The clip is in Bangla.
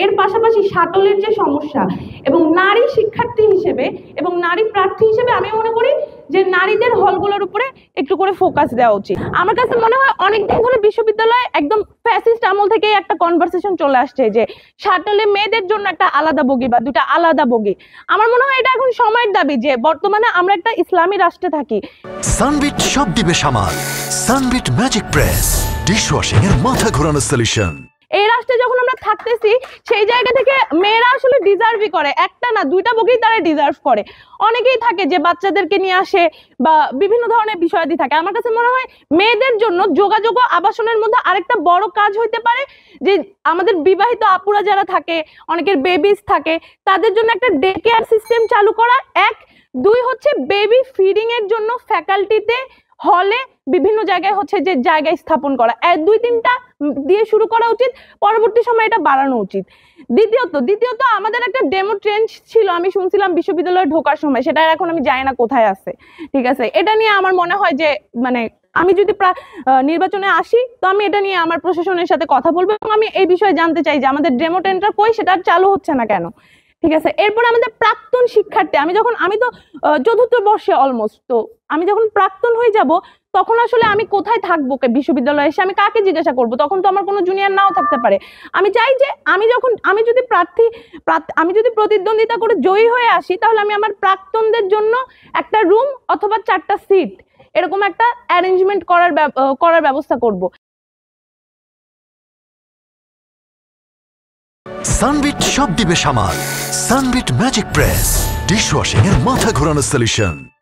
এর পাশাপাশি শাটলের যে সমস্যা এবং নারী শিক্ষার্থী হিসেবে এবং নারী প্রার্থী হিসেবে আমি মনে করি যে নারীদের হলগুলোর উপরে একটু করে ফোকাস দেওয়া উচিত। আমার কাছে মনে হয় অনেকদিন ধরে বিশ্ববিদ্যালয়ে একদম ফ্যাসিস্ট আমল থেকে একটা কনভারসেশন চলে আসছে যে শাটলে মেয়েদের জন্য একটা আলাদা বগি বা দুটা আলাদা বগি। আমার মনে হয় এটা এখন সময়ের দাবি যে বর্তমানে আমরা একটা ইসলামী রাষ্ট্রে থাকি। সানবিট সব দিবে সামাল। সানবিট ম্যাজিক প্রেস ডিশওয়াশিং এর মাথা ঘোরানো সলিউশন। এই রাষ্ট্রে যখন আমরা থাকতেছি সেই জায়গা থেকে মেয়েরা আসলে ডিজার্ভই করে, একটা না দুইটা বগেই তারা ডিজার্ভ করে। অনেকেই থাকে যে বাচ্চাদেরকে নিয়ে আসে বা বিভিন্ন ধরনের বিষয়াদি থাকে। আমার কাছে মনে হয় মেয়েদের জন্য যোগাযোগ ও আবাসনের মধ্যে আরেকটা বড় কাজ হইতে পারে যে আমাদের বিবাহিত আপুরা যারা থাকে, অনেকের বেবিস থাকে, তাদের জন্য একটা ডে কেয়ার সিস্টেম চালু করা। এক, দুই হচ্ছে বেবি ফিডিং এর জন্য ফ্যাকাল্টিতে হলে বিভিন্ন জায়গায় হচ্ছে যে জায়গায় স্থাপন করা। দুই তিনটা দিয়ে শুরু করা উচিত, পরবর্তী সময় এটা বাড়ানো উচিত। দ্বিতীয়ত আমাদের একটা ডেমো ট্রেন্ড ছিল, আমি শুনছিলাম বিশ্ববিদ্যালয়ে ঢোকার সময়, সেটা এখন আমি জানি না কোথায় আছে। ঠিক আছে, এটা নিয়ে আমার মনে হয় যে মানে আমি যদি নির্বাচনে আসি তো আমি এটা নিয়ে আমার প্রশাসনের সাথে কথা বলবো এবং আমি এই বিষয়ে জানতে চাই যে আমাদের ডেমো ট্রেন্ডটা কই, সেটা চালু হচ্ছে না কেন। ঠিক আছে, এরপর আমাদের প্রাক্তন শিক্ষার্থী, আমি তো চতুর্থ বর্ষে অলমোস্ট, তো আমি যখন প্রাক্তন হয়ে যাব তখন আসলে আমি কোথায় থাকবো বিশ্ববিদ্যালয়ে এসে, আমি কাকে জিজ্ঞাসা করব? তখন তো আমার কোনো জুনিয়র নাও থাকতে পারে। আমি চাই যে আমি যদি প্রতিদ্বন্দ্বিতা করে জয়ী হয়ে আসি তাহলে আমি আমার প্রাক্তনদের জন্য একটা রুম অথবা 4টা সিট এরকম একটা অ্যারেঞ্জমেন্ট করার ব্যবস্থা করব। সানবিট সব দিবে সামাল। সানবিট ম্যাজিক প্রেস ডিশওয়াশিং এর মাথা ঘোরানো সলিউশন।